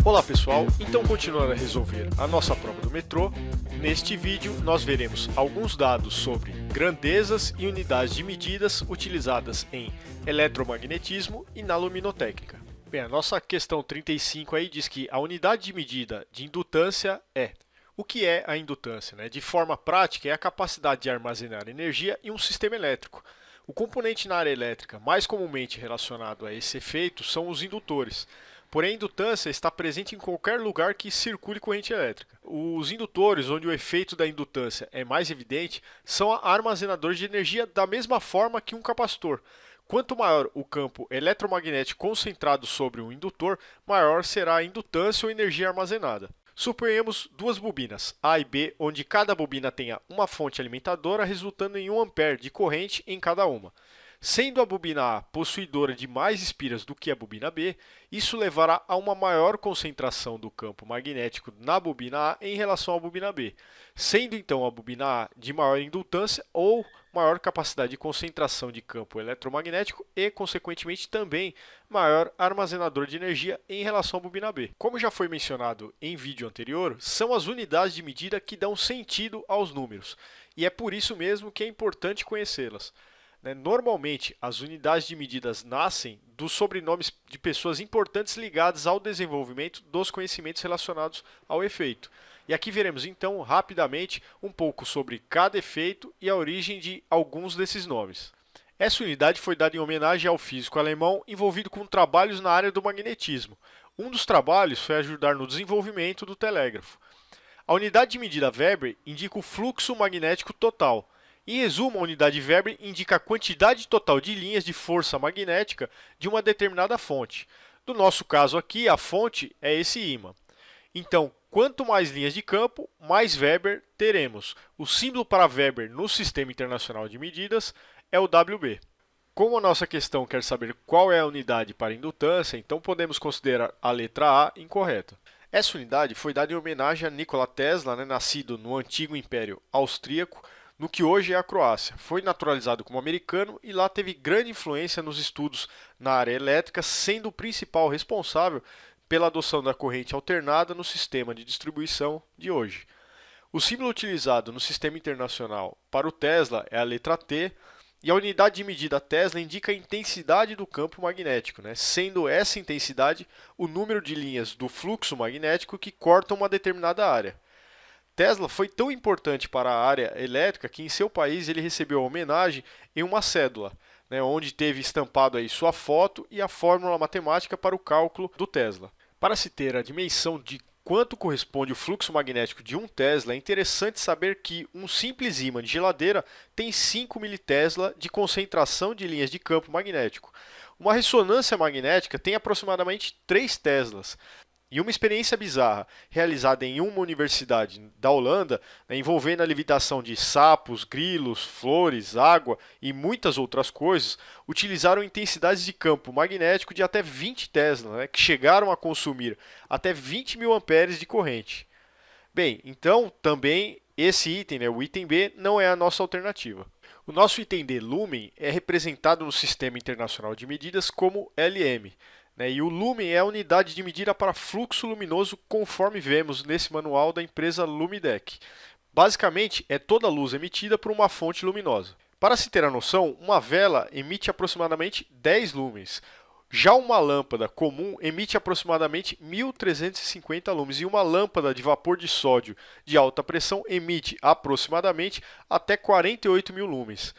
Olá pessoal, então continuando a resolver a nossa prova do metrô, neste vídeo nós veremos alguns dados sobre grandezas e unidades de medidas utilizadas em eletromagnetismo e na luminotécnica. Bem, a nossa questão 35 aí diz que a unidade de medida de indutância é. O que é a indutância? De forma prática, é a capacidade de armazenar energia em um sistema elétrico. O componente na área elétrica mais comumente relacionado a esse efeito são os indutores. Porém, a indutância está presente em qualquer lugar que circule corrente elétrica. Os indutores, onde o efeito da indutância é mais evidente, são armazenadores de energia da mesma forma que um capacitor. Quanto maior o campo eletromagnético concentrado sobre um indutor, maior será a indutância ou energia armazenada. Suponhamos duas bobinas, A e B, onde cada bobina tenha uma fonte alimentadora, resultando em 1 ampere de corrente em cada uma. Sendo a bobina A possuidora de mais espiras do que a bobina B, isso levará a uma maior concentração do campo magnético na bobina A em relação à bobina B, sendo então a bobina A de maior indutância ou maior capacidade de concentração de campo eletromagnético e, consequentemente, também maior armazenador de energia em relação à bobina B. Como já foi mencionado em vídeo anterior, são as unidades de medida que dão sentido aos números, e é por isso mesmo que é importante conhecê-las. Normalmente, as unidades de medidas nascem dos sobrenomes de pessoas importantes ligadas ao desenvolvimento dos conhecimentos relacionados ao efeito. E aqui veremos então, rapidamente, um pouco sobre cada efeito e a origem de alguns desses nomes. Essa unidade foi dada em homenagem ao físico alemão envolvido com trabalhos na área do magnetismo. Um dos trabalhos foi ajudar no desenvolvimento do telégrafo. A unidade de medida Weber indica o fluxo magnético total. Em resumo, a unidade Weber indica a quantidade total de linhas de força magnética de uma determinada fonte. No nosso caso aqui, a fonte é esse ímã. Então, quanto mais linhas de campo, mais Weber teremos. O símbolo para Weber no Sistema Internacional de Medidas é o WB. Como a nossa questão quer saber qual é a unidade para indutância, então podemos considerar a letra A incorreta. Essa unidade foi dada em homenagem a Nikola Tesla, nascido no antigo Império Austríaco, no que hoje é a Croácia. Foi naturalizado como americano e lá teve grande influência nos estudos na área elétrica, sendo o principal responsável pela adoção da corrente alternada no sistema de distribuição de hoje. O símbolo utilizado no sistema internacional para o Tesla é a letra T, e a unidade de medida Tesla indica a intensidade do campo magnético, sendo essa intensidade o número de linhas do fluxo magnético que cortam uma determinada área. Tesla foi tão importante para a área elétrica que em seu país ele recebeu a homenagem em uma cédula, onde teve estampado aí sua foto e a fórmula matemática para o cálculo do Tesla. Para se ter a dimensão de quanto corresponde o fluxo magnético de 1 Tesla, é interessante saber que um simples ímã de geladeira tem 5 militesla de concentração de linhas de campo magnético. Uma ressonância magnética tem aproximadamente 3 Teslas. E uma experiência bizarra, realizada em uma universidade da Holanda, envolvendo a levitação de sapos, grilos, flores, água e muitas outras coisas, utilizaram intensidades de campo magnético de até 20 Tesla, que chegaram a consumir até 20.000 amperes de corrente. Bem, então também esse item, o item B, não é a nossa alternativa. O nosso item D, lumen, é representado no Sistema Internacional de Medidas como LM. E o lumen é a unidade de medida para fluxo luminoso, conforme vemos nesse manual da empresa Lumidec. Basicamente, é toda a luz emitida por uma fonte luminosa. Para se ter a noção, uma vela emite aproximadamente 10 lumens. Já uma lâmpada comum emite aproximadamente 1.350 lumens e uma lâmpada de vapor de sódio de alta pressão emite aproximadamente até 48.000 lumens.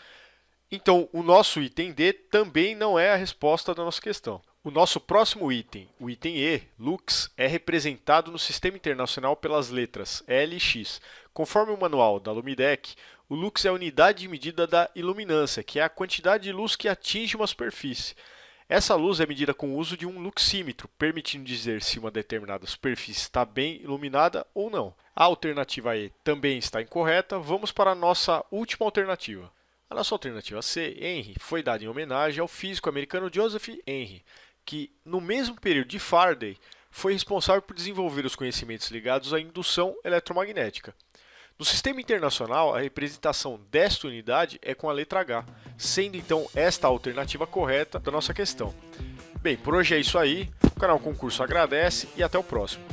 Então, o nosso item D também não é a resposta da nossa questão. O nosso próximo item, o item E, lux, é representado no Sistema Internacional pelas letras L e X. Conforme o manual da Lumidec, o lux é a unidade de medida da iluminância, que é a quantidade de luz que atinge uma superfície. Essa luz é medida com o uso de um luxímetro, permitindo dizer se uma determinada superfície está bem iluminada ou não. A alternativa E também está incorreta. Vamos para a nossa última alternativa. A nossa alternativa C, Henry, foi dada em homenagem ao físico americano Joseph Henry, que, no mesmo período de Faraday, foi responsável por desenvolver os conhecimentos ligados à indução eletromagnética. No sistema internacional, a representação desta unidade é com a letra H, sendo então esta a alternativa correta da nossa questão. Bem, por hoje é isso aí, o canal Concurso agradece e até o próximo.